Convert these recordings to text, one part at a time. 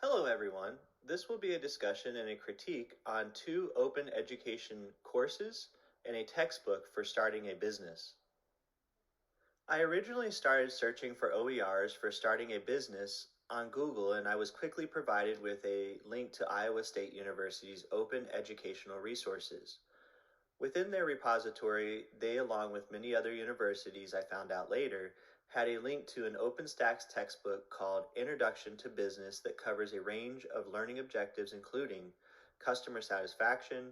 Hello everyone. This will be a discussion and a critique on two open education courses and a textbook for starting a business. I originally started searching for OERs for starting a business on Google, and I was quickly provided with a link to Iowa State University's open educational resources. Within their repository, they, along with many other universities I found out later, had a link to an OpenStax textbook called Introduction to Business that covers a range of learning objectives including customer satisfaction,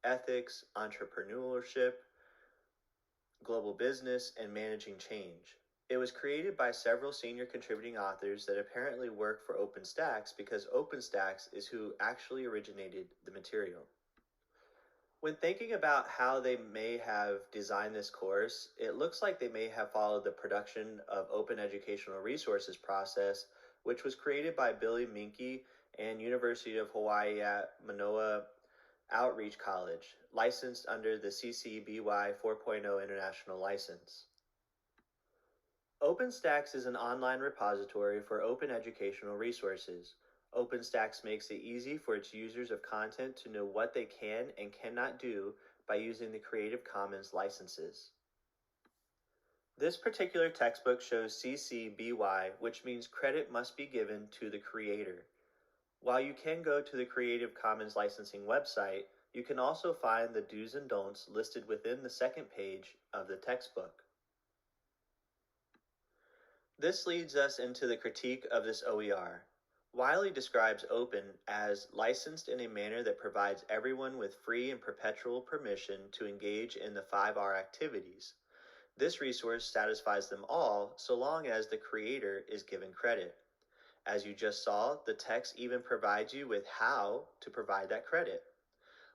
ethics, entrepreneurship, global business, and managing change. It was created by several senior contributing authors that apparently work for OpenStax because OpenStax is who actually originated the material. When thinking about how they may have designed this course, it looks like they may have followed the production of Open Educational Resources process, which was created by Billy Minke and University of Hawaii at Manoa Outreach College, licensed under the CC BY 4.0 International License. OpenStax is an online repository for open educational resources. OpenStax makes it easy for its users of content to know what they can and cannot do by using the Creative Commons licenses. This particular textbook shows CC BY, which means credit must be given to the creator. While you can go to the Creative Commons licensing website, you can also find the do's and don'ts listed within the second page of the textbook. This leads us into the critique of this OER. Wiley describes open as licensed in a manner that provides everyone with free and perpetual permission to engage in the 5R activities. This resource satisfies them all so long as the creator is given credit. As you just saw, the text even provides you with how to provide that credit.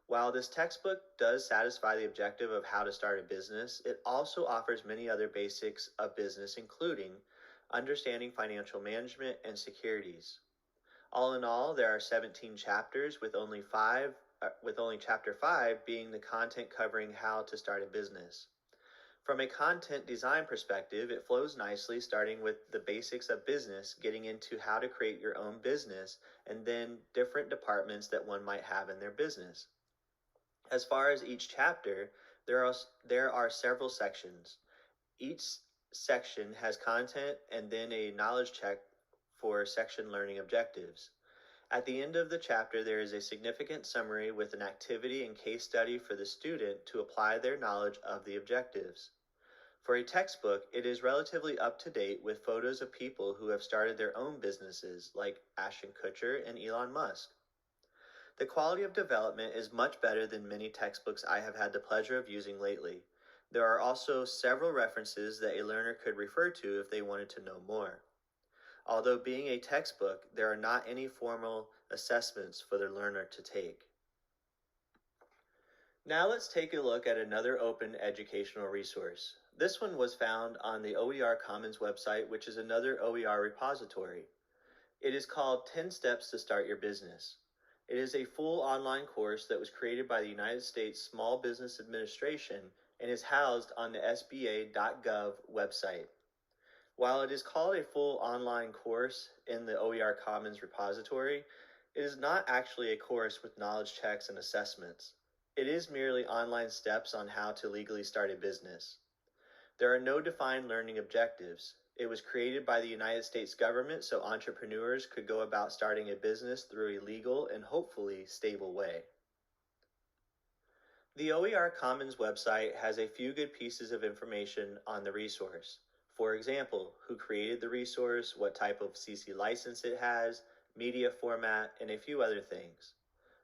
While this textbook does satisfy the objective of how to start a business, it also offers many other basics of business, including understanding financial management and securities. All in all, there are 17 chapters, with only chapter 5 being the content covering how to start a business. From a content design perspective, it flows nicely, starting with the basics of business, getting into how to create your own business, and then different departments that one might have in their business. As far as each chapter, there are several sections. Each section has content and then a knowledge check for section learning objectives. At the end of the chapter, there is a significant summary with an activity and case study for the student to apply their knowledge of the objectives. For a textbook, it is relatively up to date with photos of people who have started their own businesses, like Ashton Kutcher and Elon Musk. The quality of development is much better than many textbooks I have had the pleasure of using lately. There are also several references that a learner could refer to if they wanted to know more. Although being a textbook, there are not any formal assessments for the learner to take. Now let's take a look at another open educational resource. This one was found on the OER Commons website, which is another OER repository. It is called 10 Steps to Start Your Business. It is a full online course that was created by the United States Small Business Administration and is housed on the SBA.gov website. While it is called a full online course in the OER Commons repository, it is not actually a course with knowledge checks and assessments. It is merely online steps on how to legally start a business. There are no defined learning objectives. It was created by the United States government so entrepreneurs could go about starting a business through a legal and hopefully stable way. The OER Commons website has a few good pieces of information on the resource. For example, who created the resource, what type of CC license it has, media format, and a few other things.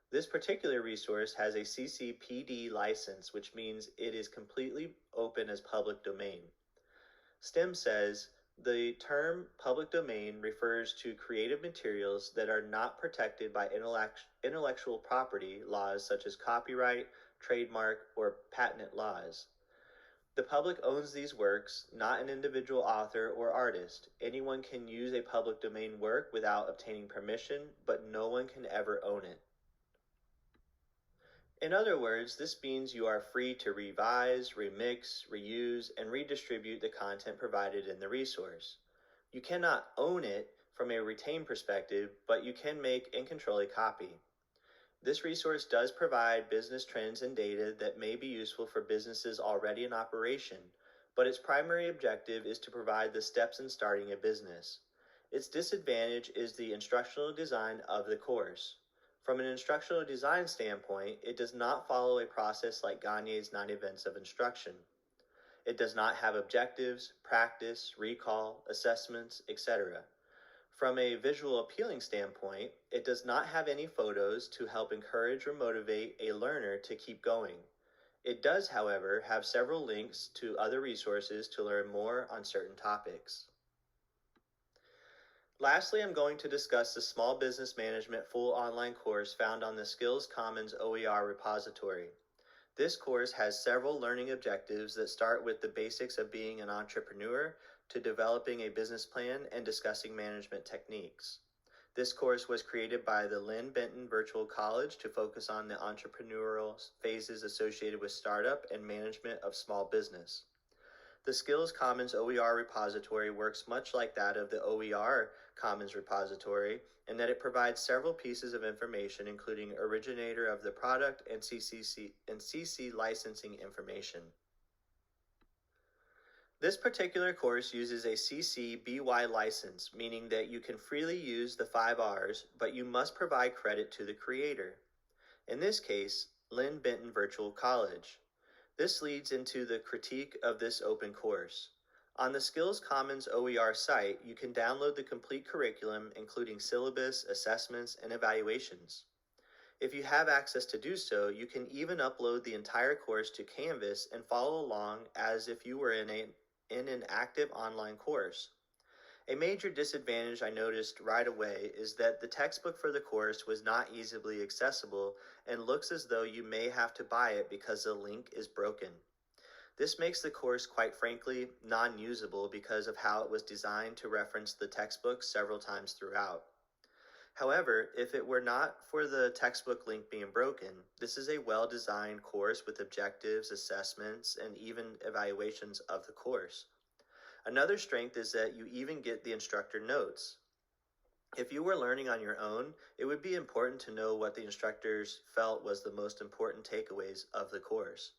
This particular resource has a CC/PD license, which means it is completely open as public domain. STEM says, the term public domain refers to creative materials that are not protected by intellectual property laws such as copyright, trademark, or patent laws. The public owns these works, not an individual author or artist. Anyone can use a public domain work without obtaining permission, but no one can ever own it. In other words, this means you are free to revise, remix, reuse, and redistribute the content provided in the resource. You cannot own it, from a retained perspective, but you can make and control a copy. This resource does provide business trends and data that may be useful for businesses already in operation, but its primary objective is to provide the steps in starting a business. Its disadvantage is the instructional design of the course. From an instructional design standpoint, it does not follow a process like Gagne's 9 events of instruction. It does not have objectives, practice, recall, assessments, etc. From a visual appealing standpoint, it does not have any photos to help encourage or motivate a learner to keep going. It does, however, have several links to other resources to learn more on certain topics. Lastly, I'm going to discuss the Small Business Management full online course found on the Skills Commons OER repository. This course has several learning objectives that start with the basics of being an entrepreneur to developing a business plan and discussing management techniques. This course was created by the Lynn Benton Virtual College to focus on the entrepreneurial phases associated with startup and management of small business. The Skills Commons OER repository works much like that of the OER Commons repository in that it provides several pieces of information including originator of the product and CC licensing information. This particular course uses a CC BY license, meaning that you can freely use the 5 R's, but you must provide credit to the creator. In this case, Lynn Benton Virtual College. This leads into the critique of this open course. On the Skills Commons OER site, you can download the complete curriculum, including syllabus, assessments, and evaluations. If you have access to do so, you can even upload the entire course to Canvas and follow along as if you were in an active online course. A major disadvantage I noticed right away is that the textbook for the course was not easily accessible and looks as though you may have to buy it because the link is broken. This makes the course, quite frankly, non-usable because of how it was designed to reference the textbook several times throughout. However, if it were not for the textbook link being broken, this is a well-designed course with objectives, assessments, and even evaluations of the course. Another strength is that you even get the instructor notes. If you were learning on your own, it would be important to know what the instructors felt was the most important takeaways of the course.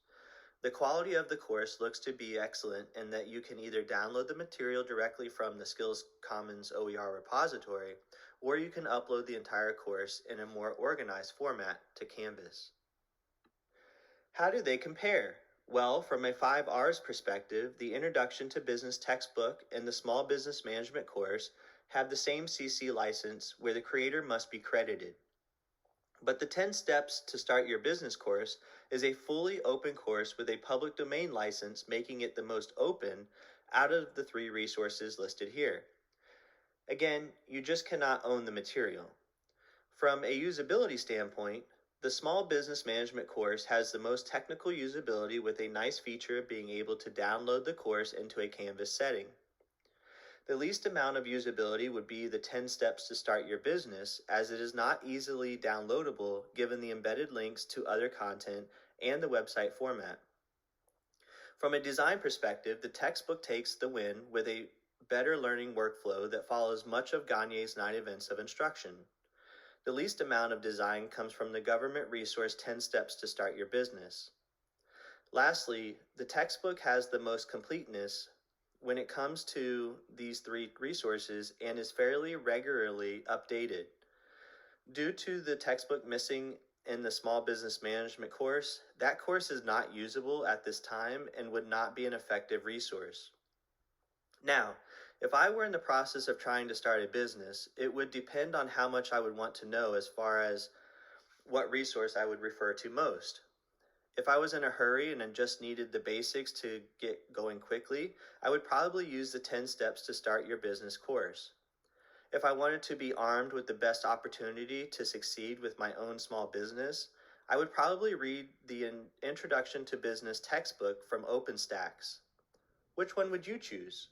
The quality of the course looks to be excellent in that you can either download the material directly from the Skills Commons OER repository, or you can upload the entire course in a more organized format to Canvas. How do they compare? Well, from a 5 R's perspective, the Introduction to Business textbook and the Small Business Management course have the same CC license where the creator must be credited. But the 10 Steps to Start Your Business course is a fully open course with a public domain license, making it the most open out of the 3 resources listed here. Again, you just cannot own the material. From a usability standpoint, the Small Business Management course has the most technical usability with a nice feature of being able to download the course into a Canvas setting. The least amount of usability would be the 10 Steps to Start Your Business, as it is not easily downloadable given the embedded links to other content and the website format. From a design perspective, the textbook takes the win with a better learning workflow that follows much of Gagne's 9 events of instruction. The least amount of design comes from the government resource 10 Steps to Start Your Business. Lastly, the textbook has the most completeness when it comes to these 3 resources and is fairly regularly updated. Due to the textbook missing in the Small Business Management course, that course is not usable at this time and would not be an effective resource. Now, if I were in the process of trying to start a business, it would depend on how much I would want to know as far as what resource I would refer to most. If I was in a hurry and just needed the basics to get going quickly, I would probably use the 10 Steps to Start Your Business course. If I wanted to be armed with the best opportunity to succeed with my own small business, I would probably read the Introduction to Business textbook from OpenStax. Which one would you choose?